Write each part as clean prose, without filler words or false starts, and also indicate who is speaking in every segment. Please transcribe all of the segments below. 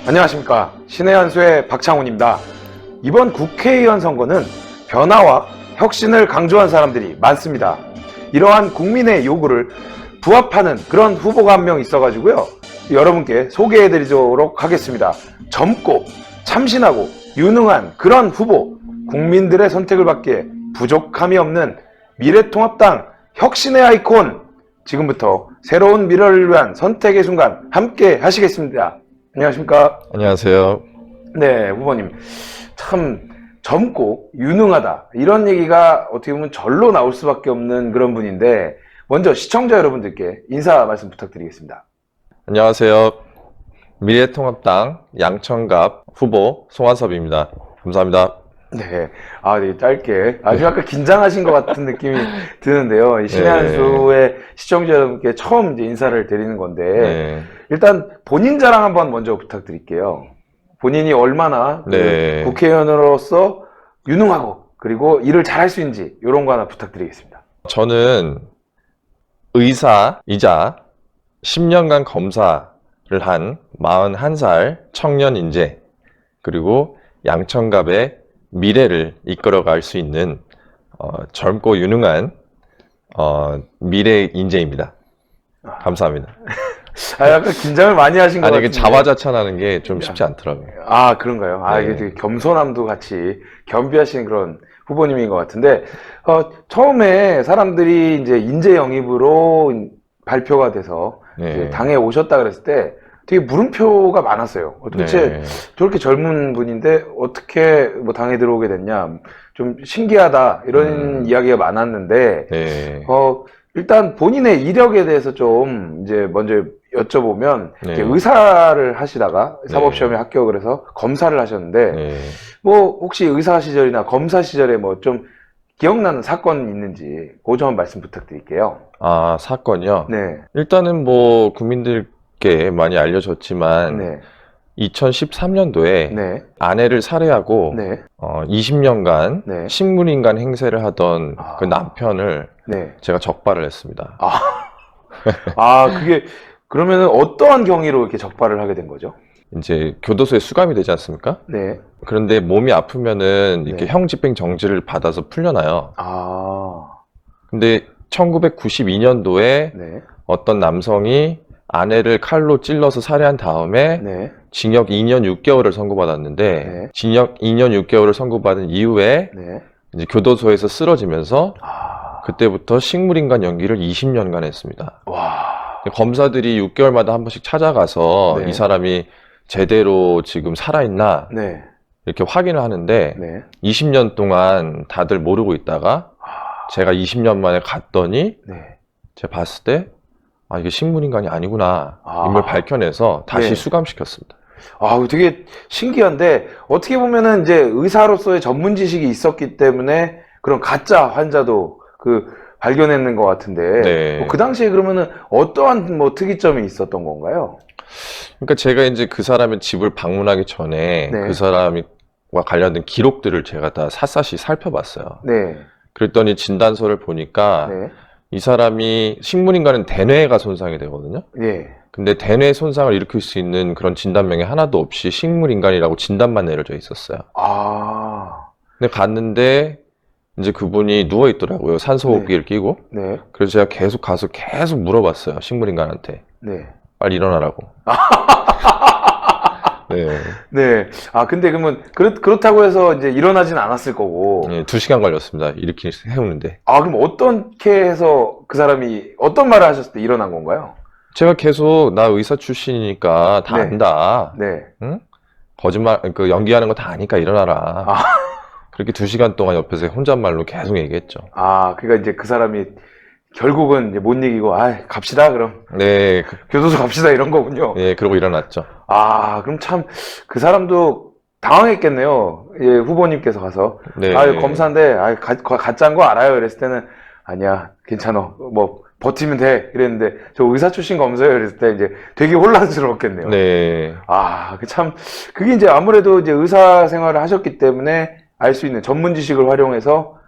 Speaker 1: 안녕하십니까. 신의 한수의 박창훈입니다. 이번 국회의원 선거는 변화와 혁신을 강조한 사람들이 많습니다. 이러한 국민의 요구를 부합하는 그런 후보가 한 명 있어가지고요, 여러분께 소개해드리도록 하겠습니다. 젊고 참신하고 유능한 그런 후보, 국민들의 선택을 받기에 부족함이 없는 미래통합당 혁신의 아이콘, 지금부터 새로운 미래를 위한 선택의 순간 함께 하시겠습니다. 안녕하십니까.
Speaker 2: 안녕하세요.
Speaker 1: 네, 후보님. 참 젊고 유능하다, 이런 얘기가 어떻게 보면 절로 나올 수밖에 없는 그런 분인데, 먼저 시청자 여러분들께 인사 말씀 부탁드리겠습니다.
Speaker 2: 안녕하세요. 미래통합당 양천갑 후보 송한섭입니다. 감사합니다.
Speaker 1: 네, 네, 짧게 아주 약간 긴장하신 것 같은 느낌이 드는데요. 이 신의 한수의 시청자 여러분께 처음 이제 인사를 드리는 건데, 일단 본인 자랑 한번 먼저 부탁드릴게요. 본인이 얼마나 그 국회의원으로서 유능하고 그리고 일을 잘할 수 있는지, 이런 거 하나 부탁드리겠습니다.
Speaker 2: 저는 의사이자 10년간 검사를 한 41살 청년 인재, 그리고 양천갑의 미래를 이끌어갈 수 있는 젊고 유능한 미래 인재입니다. 감사합니다.
Speaker 1: 약간 긴장을 많이 하신 것 같은데.
Speaker 2: 자화자찬하는 게 좀 쉽지 않더라고요.
Speaker 1: 그런가요? 이게 되게 겸손함도 같이 겸비하시는 그런 후보님인 것 같은데, 처음에 사람들이 이제 인재 영입으로 발표가 돼서 이제 당에 오셨다 그랬을 때 되게 물음표가 많았어요. 도대체 저렇게 젊은 분인데 어떻게 뭐 당에 들어오게 됐냐, 좀 신기하다, 이런 이야기가 많았는데, 일단 본인의 이력에 대해서 좀 이제 먼저 여쭤보면, 이제 의사를 하시다가 사법시험에 합격을 해서 검사를 하셨는데, 뭐 혹시 의사 시절이나 검사 시절에 뭐 좀 기억나는 사건 있는지 그거 좀 말씀 부탁드릴게요.
Speaker 2: 사건이요?
Speaker 1: 네.
Speaker 2: 일단은 뭐 국민들께 많이 알려졌지만 2013년도에 아내를 살해하고 20년간 식물인간 행세를 하던 그 남편을 제가 적발을 했습니다.
Speaker 1: 그게 그러면은 어떠한 경위로 이렇게 적발을 하게 된 거죠?
Speaker 2: 이제 교도소에 수감이 되지 않습니까? 그런데 몸이 아프면은 이렇게 형집행 정지를 받아서 풀려나요. 근데 1992년도에 어떤 남성이 아내를 칼로 찔러서 살해한 다음에 징역 2년 6개월을 선고받았는데, 징역 2년 6개월을 선고받은 이후에 이제 교도소에서 쓰러지면서 그때부터 식물인간 연기를 20년간 했습니다. 검사들이 6개월마다 한 번씩 찾아가서 이 사람이 제대로 지금 살아있나 이렇게 확인을 하는데, 20년 동안 다들 모르고 있다가 제가 20년 만에 갔더니 제가 봤을 때 이게 식물인간이 아니구나, 임을 밝혀내서 다시 수감시켰습니다.
Speaker 1: 되게 신기한데, 어떻게 보면은 이제 의사로서의 전문 지식이 있었기 때문에 그런 가짜 환자도 발견했는 것 같은데, 뭐 그 당시에 그러면은 어떠한 뭐 특이점이 있었던 건가요?
Speaker 2: 그러니까 제가 이제 그 사람의 집을 방문하기 전에 그 사람과 관련된 기록들을 제가 다 샅샅이 살펴봤어요. 그랬더니 진단서를 보니까 이 사람이, 식물인간은 대뇌가 손상이 되거든요. 근데 대뇌 손상을 일으킬 수 있는 그런 진단명이 하나도 없이 식물인간이라고 진단만 내려져 있었어요. 근데 갔는데 이제 그분이 누워 있더라고요. 산소호흡기를 끼고. 그래서 제가 계속 가서 계속 물어봤어요, 식물인간한테. 빨리 일어나라고.
Speaker 1: 근데 그러면 그렇다고 해서 이제 일어나진 않았을 거고.
Speaker 2: 2시간 걸렸습니다, 이렇게 해오는데.
Speaker 1: 그럼 어떻게 해서 그 사람이 어떤 말을 하셨을 때 일어난 건가요?
Speaker 2: 제가 계속 나 의사 출신이니까 다 안다. 응? 거짓말, 연기하는 거 다 아니까 일어나라. 그렇게 2시간 동안 옆에서 혼잣말로 계속 얘기했죠.
Speaker 1: 그러니까 이제 그 사람이 결국은 이제 못 이기고, 갑시다, 그럼. 교도소 갑시다, 이런 거군요.
Speaker 2: 그러고 일어났죠.
Speaker 1: 그럼 참, 그 사람도 당황했겠네요. 후보님께서 가서. 검사인데, 가짜인 거 알아요. 이랬을 때는, 아니야, 괜찮아. 뭐, 버티면 돼 이랬는데 저 의사 출신 검사예요 그랬을 때 이제 되게 혼란스러웠겠네요.
Speaker 2: 네.
Speaker 1: 아, 그게 이제 아무래도 이제 의사 생활을 하셨기 때문에 알 수 있는 전문 지식을 활용해서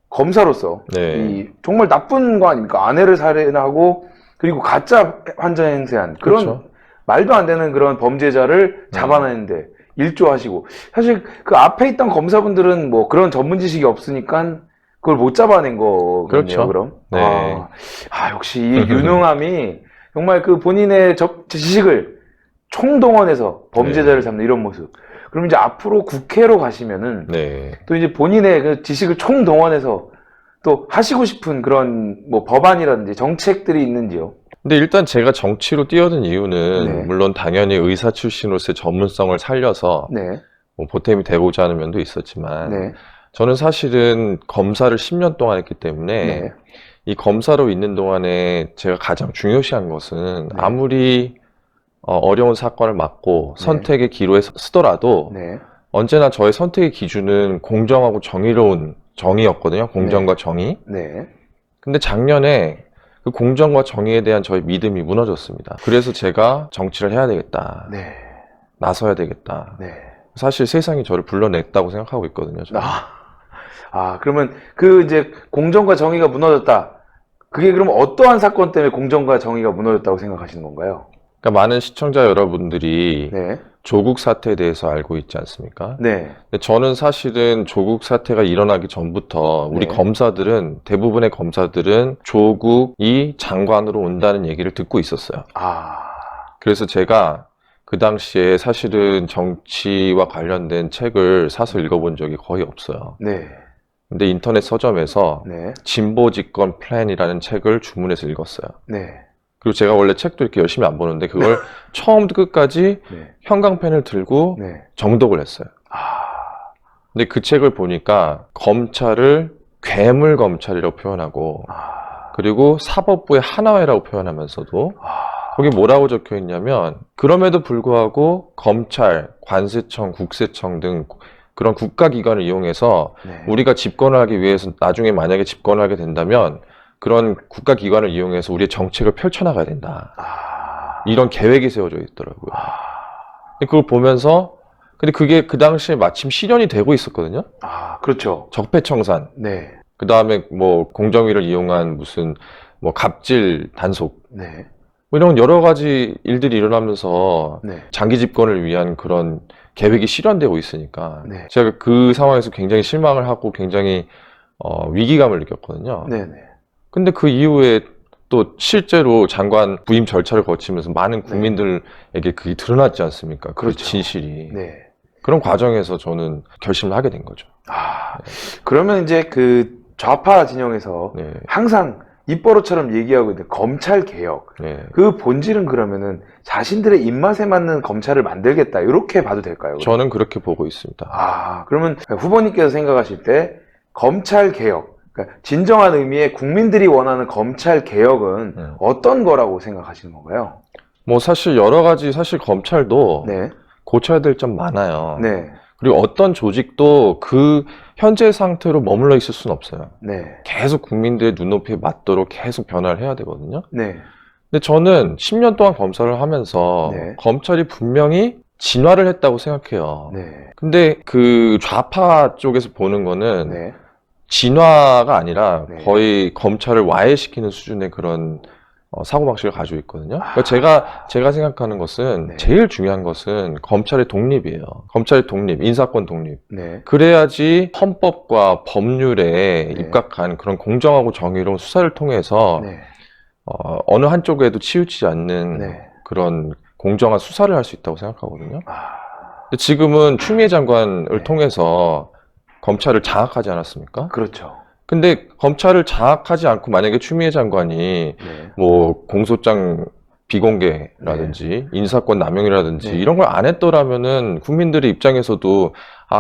Speaker 1: 검사로서
Speaker 2: 네.
Speaker 1: 이 정말 나쁜 거 아닙니까? 아내를 살해하고 그리고 가짜 환자 행세한 그런
Speaker 2: 그렇죠.
Speaker 1: 말도 안 되는 그런 범죄자를 잡아내는데 일조하시고 사실 그 앞에 있던 검사분들은 뭐 그런 전문 지식이 없으니까 그걸 못 잡아낸 거겠네요.
Speaker 2: 그렇죠.
Speaker 1: 그럼
Speaker 2: 네.
Speaker 1: 역시 이 유능함이 정말 그 본인의 지식을 총동원해서 범죄자를 잡는 이런 모습. 그럼 이제 앞으로 국회로 가시면은
Speaker 2: 네.
Speaker 1: 또 이제 본인의 그 지식을 총동원해서 또 하시고 싶은 그런 뭐 법안이라든지 정책들이 있는지요?
Speaker 2: 근데 일단 제가 정치로 뛰어든 이유는
Speaker 1: 네.
Speaker 2: 물론 당연히 의사 출신으로서의 전문성을 살려서
Speaker 1: 네.
Speaker 2: 뭐 보탬이 되고자 하는 면도 있었지만
Speaker 1: 네.
Speaker 2: 저는 사실은 검사를 10년 동안 했기 때문에
Speaker 1: 네.
Speaker 2: 이 검사로 있는 동안에 제가 가장 중요시한 것은
Speaker 1: 네.
Speaker 2: 아무리 어려운 사건을 맡고
Speaker 1: 네.
Speaker 2: 선택의 기로에 쓰더라도
Speaker 1: 네.
Speaker 2: 언제나 저의 선택의 기준은 공정하고 정의로운 정의였거든요. 공정과 정의.
Speaker 1: 네.
Speaker 2: 근데 작년에 그 공정과 정의에 대한 저의 믿음이 무너졌습니다. 그래서 제가 정치를 해야 되겠다.
Speaker 1: 네.
Speaker 2: 나서야 되겠다.
Speaker 1: 네.
Speaker 2: 사실 세상이 저를 불러냈다고 생각하고 있거든요. 저는.
Speaker 1: 그러면 그 이제 공정과 정의가 무너졌다. 그게 그럼 어떠한 사건 때문에 공정과 정의가 무너졌다고 생각하시는 건가요?
Speaker 2: 그러니까 많은 시청자 여러분들이
Speaker 1: 네.
Speaker 2: 조국 사태에 대해서 알고 있지 않습니까?
Speaker 1: 네.
Speaker 2: 근데 저는 사실은 조국 사태가 일어나기 전부터 우리
Speaker 1: 네.
Speaker 2: 검사들은, 대부분의 검사들은 조국이 장관으로 온다는 얘기를 듣고 있었어요. 그래서 제가 그 당시에 사실은 정치와 관련된 책을 사서 읽어본 적이 거의 없어요.
Speaker 1: 네.
Speaker 2: 근데 인터넷 서점에서
Speaker 1: 네.
Speaker 2: 진보 집권 플랜이라는 책을 주문해서 읽었어요.
Speaker 1: 네.
Speaker 2: 그리고 제가 원래 책도 이렇게 열심히 안 보는데 그걸 처음부터 끝까지
Speaker 1: 네.
Speaker 2: 형광펜을 들고
Speaker 1: 네.
Speaker 2: 정독을 했어요. 근데 그 책을 보니까 검찰을 괴물 검찰이라고 표현하고 그리고 사법부의 하나회라고 표현하면서도 거기 뭐라고 적혀 있냐면 그럼에도 불구하고 검찰, 관세청, 국세청 등 그런 국가기관을 이용해서
Speaker 1: 네.
Speaker 2: 우리가 집권을 하기 위해서 나중에 만약에 집권을 하게 된다면 그런 국가기관을 이용해서 우리의 정책을 펼쳐나가야 된다. 이런 계획이 세워져 있더라고요. 근데 그걸 보면서 근데 그게 그 당시에 마침 실현이 되고 있었거든요.
Speaker 1: 그렇죠.
Speaker 2: 적폐청산.
Speaker 1: 네.
Speaker 2: 그 다음에 뭐 공정위를 이용한 무슨 뭐 갑질 단속.
Speaker 1: 네.
Speaker 2: 뭐 이런 여러 가지 일들이 일어나면서
Speaker 1: 네.
Speaker 2: 장기 집권을 위한 그런 계획이 실현되고 있으니까
Speaker 1: 네.
Speaker 2: 제가 그 상황에서 굉장히 실망을 하고 굉장히 위기감을 느꼈거든요.
Speaker 1: 네. 네.
Speaker 2: 근데 그 이후에 또 실제로 장관 부임 절차를 거치면서 많은 국민들에게 그게 드러났지 않습니까? 그
Speaker 1: 그렇죠.
Speaker 2: 진실이.
Speaker 1: 네.
Speaker 2: 그런 과정에서 저는 결심을 하게 된 거죠.
Speaker 1: 그러면 이제 그 좌파 진영에서
Speaker 2: 네.
Speaker 1: 항상 입버릇처럼 얘기하고 있는 검찰 개혁.
Speaker 2: 네.
Speaker 1: 그 본질은 그러면은 자신들의 입맛에 맞는 검찰을 만들겠다. 이렇게 봐도 될까요?
Speaker 2: 저는 그렇게 보고 있습니다.
Speaker 1: 그러면 후보님께서 생각하실 때 검찰 개혁, 그러니까 진정한 의미의 국민들이 원하는 검찰 개혁은 어떤 거라고 생각하시는 건가요?
Speaker 2: 뭐 사실 여러 가지 사실 검찰도
Speaker 1: 네.
Speaker 2: 고쳐야 될 점 많아요.
Speaker 1: 네.
Speaker 2: 그리고 어떤 조직도 그 현재 상태로 머물러 있을 수는 없어요.
Speaker 1: 네.
Speaker 2: 계속 국민들의 눈높이에 맞도록 계속 변화를 해야 되거든요.
Speaker 1: 네.
Speaker 2: 근데 저는 10년 동안 검사를 하면서
Speaker 1: 네.
Speaker 2: 검찰이 분명히 진화를 했다고 생각해요.
Speaker 1: 네.
Speaker 2: 근데 그 좌파 쪽에서 보는 거는
Speaker 1: 네.
Speaker 2: 진화가 아니라
Speaker 1: 네.
Speaker 2: 거의 검찰을 와해시키는 수준의 그런 사고방식을 가지고 있거든요. 그러니까 제가 생각하는 것은
Speaker 1: 네.
Speaker 2: 제일 중요한 것은 검찰의 독립이에요. 검찰의 독립, 인사권 독립.
Speaker 1: 네.
Speaker 2: 그래야지 헌법과 법률에
Speaker 1: 네.
Speaker 2: 입각한 그런 공정하고 정의로운 수사를 통해서
Speaker 1: 네.
Speaker 2: 어느 한쪽에도 치우치지 않는
Speaker 1: 네.
Speaker 2: 그런 공정한 수사를 할 수 있다고 생각하거든요. 근데 지금은 추미애 장관을
Speaker 1: 네.
Speaker 2: 통해서 검찰을 장악하지 않았습니까?
Speaker 1: 그렇죠.
Speaker 2: 근데 검찰을 장악하지 않고 만약에 추미애 장관이
Speaker 1: 네.
Speaker 2: 뭐 공소장 비공개라든지 인사권 남용이라든지
Speaker 1: 네.
Speaker 2: 이런 걸 안 했더라면은 국민들의 입장에서도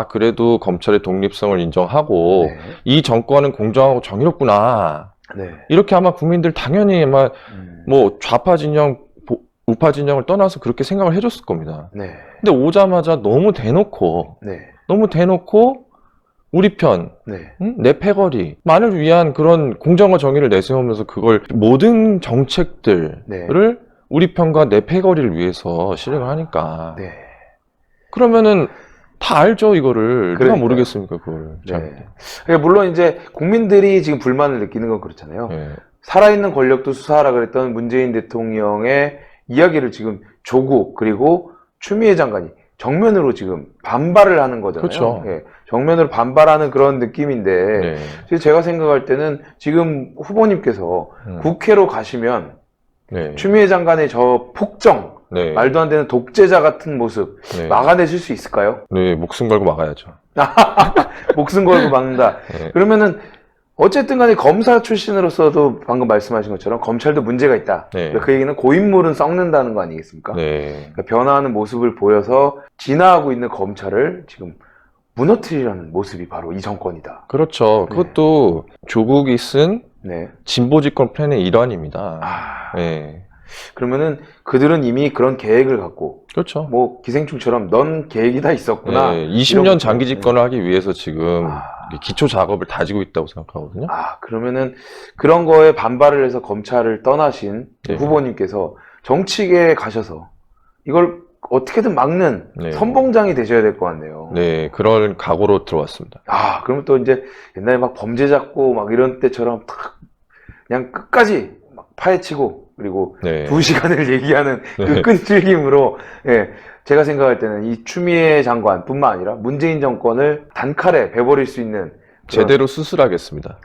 Speaker 2: 그래도 검찰의 독립성을 인정하고
Speaker 1: 네.
Speaker 2: 이 정권은 공정하고 정의롭구나.
Speaker 1: 네.
Speaker 2: 이렇게 아마 국민들 당연히 아마 뭐 좌파 진영, 우파 진영을 떠나서 그렇게 생각을 해줬을 겁니다.
Speaker 1: 네.
Speaker 2: 근데 오자마자 너무 대놓고
Speaker 1: 네.
Speaker 2: 우리 편,
Speaker 1: 네.
Speaker 2: 내 패거리만을 위한 그런 공정과 정의를 내세우면서 그걸 모든 정책들을
Speaker 1: 네.
Speaker 2: 우리 편과 내 패거리를 위해서 실행을 하니까.
Speaker 1: 네.
Speaker 2: 그러면은 다 알죠, 이거를. 누가
Speaker 1: 그러니까요.
Speaker 2: 모르겠습니까, 그걸.
Speaker 1: 네. 그러니까 물론 이제 국민들이 지금 불만을 느끼는 건 그렇잖아요.
Speaker 2: 네.
Speaker 1: 살아있는 권력도 수사하라 그랬던 문재인 대통령의 이야기를 지금 조국 그리고 추미애 장관이 정면으로 지금 반발을 하는 거잖아요.
Speaker 2: 그렇죠.
Speaker 1: 예, 정면으로 반발하는 그런 느낌인데
Speaker 2: 네.
Speaker 1: 제가 생각할 때는 지금 후보님께서 국회로 가시면
Speaker 2: 네.
Speaker 1: 추미애 장관의 저 폭정,
Speaker 2: 네.
Speaker 1: 말도 안 되는 독재자 같은 모습
Speaker 2: 네.
Speaker 1: 막아내실 수 있을까요?
Speaker 2: 네, 목숨 걸고 막아야죠.
Speaker 1: 목숨 걸고 막는다.
Speaker 2: 네.
Speaker 1: 그러면은 어쨌든 간에 검사 출신으로서도 방금 말씀하신 것처럼 검찰도 문제가 있다.
Speaker 2: 네.
Speaker 1: 그 얘기는 고인물은 썩는다는 거 아니겠습니까?
Speaker 2: 네.
Speaker 1: 그러니까 변화하는 모습을 보여서 진화하고 있는 검찰을 지금 무너뜨리려는 모습이 바로 이 정권이다.
Speaker 2: 그렇죠.
Speaker 1: 네.
Speaker 2: 그것도 조국이 쓴
Speaker 1: 네.
Speaker 2: 진보 집권 플랜의 일환입니다. 네.
Speaker 1: 그러면은 그들은 이미 그런 계획을 갖고
Speaker 2: 그렇죠.
Speaker 1: 뭐 기생충처럼 넌 계획이 다 있었구나.
Speaker 2: 네, 20년 장기 집권을 하기 위해서 지금
Speaker 1: 아.
Speaker 2: 기초 작업을 다지고 있다고 생각하거든요.
Speaker 1: 그러면은 그런 거에 반발을 해서 검찰을 떠나신
Speaker 2: 네.
Speaker 1: 후보님께서 정치계에 가셔서 이걸 어떻게든 막는
Speaker 2: 네.
Speaker 1: 선봉장이 되셔야 될 것 같네요.
Speaker 2: 네, 그런 각오로 들어왔습니다.
Speaker 1: 그러면 또 이제 옛날에 막 범죄 잡고 막 이런 때처럼 탁 그냥 끝까지 막 파헤치고 그리고
Speaker 2: 네.
Speaker 1: 2시간을 얘기하는
Speaker 2: 네.
Speaker 1: 그 끈질김으로 예, 제가 생각할 때는 이 추미애 장관뿐만 아니라 문재인 정권을 단칼에 베버릴 수 있는 그런...
Speaker 2: 제대로 수술하겠습니다.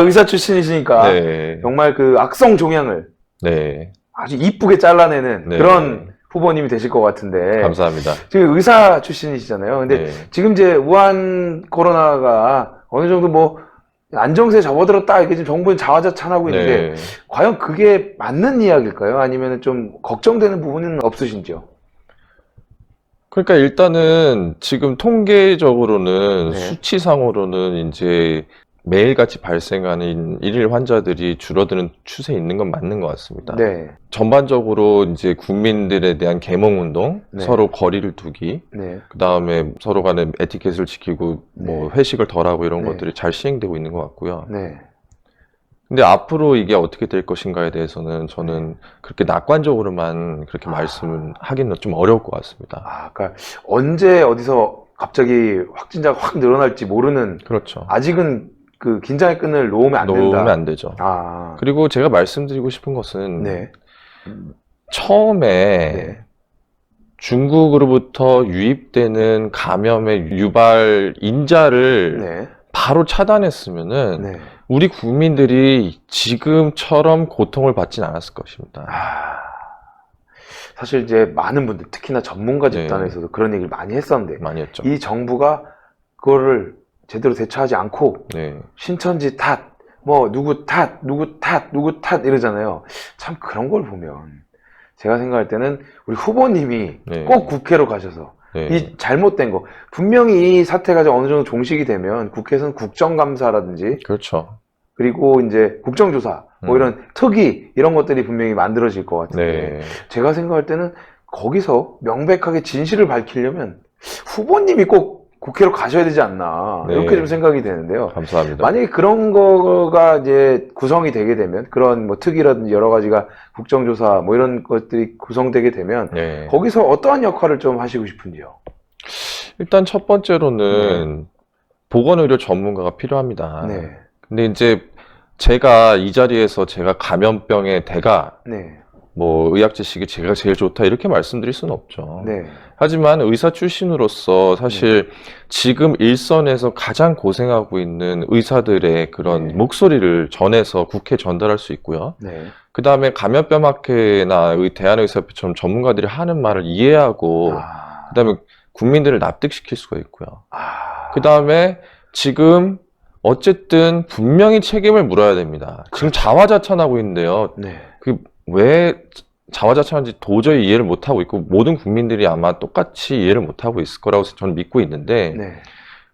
Speaker 1: 의사 출신이시니까
Speaker 2: 네.
Speaker 1: 정말 그 악성 종양을
Speaker 2: 네.
Speaker 1: 아주 이쁘게 잘라내는
Speaker 2: 네.
Speaker 1: 그런 후보님이 되실 것 같은데.
Speaker 2: 감사합니다.
Speaker 1: 지금 의사 출신이시잖아요. 근데
Speaker 2: 네.
Speaker 1: 지금 이제 우한 코로나가 어느 정도 뭐 안정세에 접어들었다 이게 지금 정부는 자화자찬하고 있는데
Speaker 2: 네.
Speaker 1: 과연 그게 맞는 이야기일까요? 아니면 좀 걱정되는 부분은 없으신지요?
Speaker 2: 그러니까 일단은 지금 통계적으로는
Speaker 1: 네.
Speaker 2: 수치상으로는 이제 매일같이 발생하는 일일 환자들이 줄어드는 추세에 있는 건 맞는 것 같습니다.
Speaker 1: 네.
Speaker 2: 전반적으로 이제 국민들에 대한 계몽운동,
Speaker 1: 네.
Speaker 2: 서로 거리를 두기,
Speaker 1: 네.
Speaker 2: 그 다음에 서로 간에 에티켓을 지키고 뭐 회식을 덜하고 이런
Speaker 1: 네.
Speaker 2: 것들이 잘 시행되고 있는 것 같고요.
Speaker 1: 네.
Speaker 2: 근데 앞으로 이게 어떻게 될 것인가에 대해서는 저는 그렇게 낙관적으로만 그렇게 말씀을 하기는 좀 어려울 것 같습니다.
Speaker 1: 그러니까 언제 어디서 갑자기 확진자가 확 늘어날지 모르는.
Speaker 2: 그렇죠.
Speaker 1: 아직은 그 긴장의 끈을 놓으면 안 된다.
Speaker 2: 놓으면 안 되죠. 그리고 제가 말씀드리고 싶은 것은
Speaker 1: 네.
Speaker 2: 처음에
Speaker 1: 네.
Speaker 2: 중국으로부터 유입되는 감염의 유발 인자를
Speaker 1: 네.
Speaker 2: 바로 차단했으면은
Speaker 1: 네.
Speaker 2: 우리 국민들이 지금처럼 고통을 받진 않았을 것입니다.
Speaker 1: 사실 이제 많은 분들, 특히나 전문가
Speaker 2: 네.
Speaker 1: 집단에서도 그런 얘기를 많이 했었는데
Speaker 2: 많이 했죠.
Speaker 1: 이 정부가 그거를 제대로 대처하지 않고
Speaker 2: 네.
Speaker 1: 신천지 탓, 뭐 누구 탓, 누구 탓, 누구 탓 이러잖아요. 참 그런 걸 보면 제가 생각할 때는 우리 후보님이
Speaker 2: 네.
Speaker 1: 꼭 국회로 가셔서
Speaker 2: 네.
Speaker 1: 이 잘못된 거, 분명히 이 사태가 어느 정도 종식이 되면 국회에서는 국정감사라든지
Speaker 2: 그렇죠.
Speaker 1: 그리고 이제 국정조사 뭐 이런 특위 이런 것들이 분명히 만들어질 것 같은데
Speaker 2: 네.
Speaker 1: 제가 생각할 때는 거기서 명백하게 진실을 밝히려면 후보님이 꼭 국회로 가셔야 되지 않나
Speaker 2: 네.
Speaker 1: 이렇게 좀 생각이 되는데요.
Speaker 2: 감사합니다.
Speaker 1: 만약에 그런 거가 이제 구성이 되게 되면 그런 뭐 특위라든지 여러 가지가 국정조사 뭐 이런 것들이 구성되게 되면
Speaker 2: 네.
Speaker 1: 거기서 어떠한 역할을 좀 하시고 싶은지요?
Speaker 2: 일단 첫 번째로는 보건의료 전문가가 필요합니다.
Speaker 1: 네.
Speaker 2: 근데 이제 제가 이 자리에서 제가 감염병의 대가
Speaker 1: 네.
Speaker 2: 뭐 의학 지식이 제가 제일 좋다 이렇게 말씀드릴 수는 없죠.
Speaker 1: 네.
Speaker 2: 하지만 의사 출신으로서 사실 지금 일선에서 가장 고생하고 있는 의사들의 그런
Speaker 1: 네.
Speaker 2: 목소리를 전해서 국회에 전달할 수 있고요.
Speaker 1: 네.
Speaker 2: 그 다음에 감염병학회나 대한의사협회처럼 전문가들이 하는 말을 이해하고 그 다음에 국민들을 납득시킬 수가 있고요. 그 다음에 지금 어쨌든 분명히 책임을 물어야 됩니다. 지금 자화자찬하고 있는데요.
Speaker 1: 네.
Speaker 2: 왜 자화자찬한지 도저히 이해를 못하고 있고 모든 국민들이 아마 똑같이 이해를 못하고 있을 거라고 저는 믿고 있는데
Speaker 1: 네.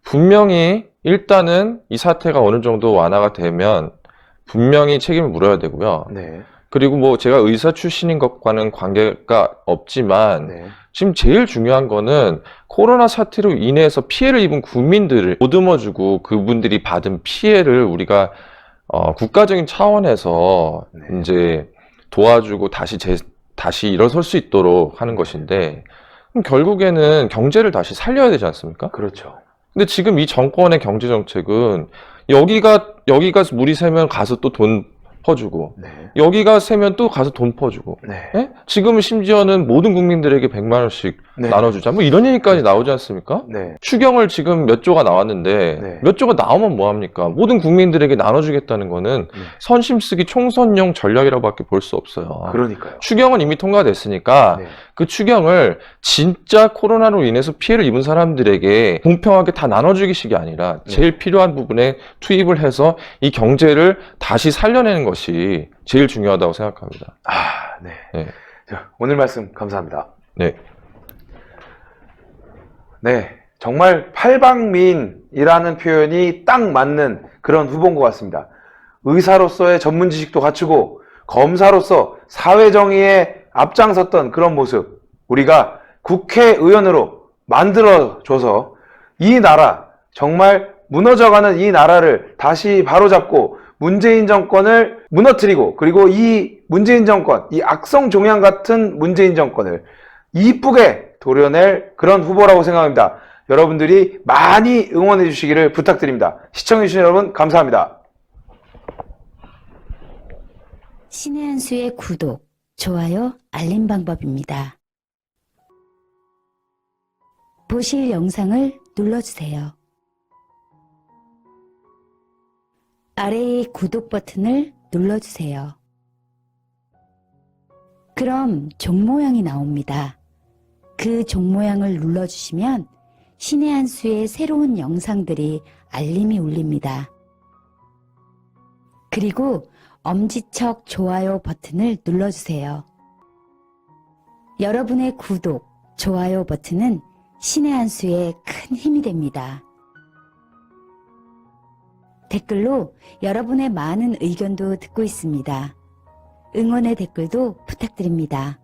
Speaker 2: 분명히 일단은 이 사태가 어느 정도 완화가 되면 분명히 책임을 물어야 되고요.
Speaker 1: 네.
Speaker 2: 그리고 뭐 제가 의사 출신인 것과는 관계가 없지만
Speaker 1: 네.
Speaker 2: 지금 제일 중요한 거는 코로나 사태로 인해서 피해를 입은 국민들을 보듬어주고 그분들이 받은 피해를 우리가 국가적인 차원에서
Speaker 1: 네.
Speaker 2: 이제 도와주고 다시 일어설 수 있도록 하는 것인데, 그럼 결국에는 경제를 다시 살려야 되지 않습니까?
Speaker 1: 그렇죠.
Speaker 2: 근데 지금 이 정권의 경제 정책은 여기가 물이 새면 가서 또 돈 퍼주고,
Speaker 1: 네.
Speaker 2: 여기가 새면 또 가서 돈 퍼주고,
Speaker 1: 네.
Speaker 2: 예? 지금은 심지어는 모든 국민들에게 100만 원씩
Speaker 1: 네.
Speaker 2: 나눠주자, 뭐 이런 얘기까지 나오지 않습니까?
Speaker 1: 네.
Speaker 2: 추경을 지금 몇 조가 나왔는데
Speaker 1: 네.
Speaker 2: 몇 조가 나오면 뭐 합니까? 모든 국민들에게 나눠주겠다는 거는
Speaker 1: 네.
Speaker 2: 선심쓰기 총선용 전략이라고밖에 볼 수 없어요.
Speaker 1: 그러니까요.
Speaker 2: 추경은 이미 통과됐으니까
Speaker 1: 네.
Speaker 2: 그 추경을 진짜 코로나로 인해서 피해를 입은 사람들에게 공평하게 다 나눠주기식이 아니라
Speaker 1: 네.
Speaker 2: 제일 필요한 부분에 투입을 해서 이 경제를 다시 살려내는 것이 제일 중요하다고 생각합니다.
Speaker 1: 네.
Speaker 2: 네.
Speaker 1: 자, 오늘 말씀 감사합니다.
Speaker 2: 네.
Speaker 1: 네. 정말 팔방미인이라는 표현이 딱 맞는 그런 후보인 것 같습니다. 의사로서의 전문 지식도 갖추고 검사로서 사회정의에 앞장섰던 그런 모습, 우리가 국회의원으로 만들어줘서 이 나라, 정말 무너져가는 이 나라를 다시 바로잡고 문재인 정권을 무너뜨리고, 그리고 이 문재인 정권, 이 악성 종양 같은 문재인 정권을 이쁘게 도려낼 그런 후보라고 생각합니다. 여러분들이 많이 응원해 주시기를 부탁드립니다. 시청해 주신 여러분 감사합니다.
Speaker 3: 신의 한 수의 구독, 좋아요, 알림 방법입니다. 보실 영상을 눌러주세요. 아래의 구독 버튼을 눌러주세요. 그럼 종 모양이 나옵니다. 그 종 모양을 눌러주시면 신의 한 수의 새로운 영상들이 알림이 울립니다. 그리고 엄지척 좋아요 버튼을 눌러주세요. 여러분의 구독, 좋아요 버튼은 신의 한 수의 큰 힘이 됩니다. 댓글로 여러분의 많은 의견도 듣고 있습니다. 응원의 댓글도 부탁드립니다.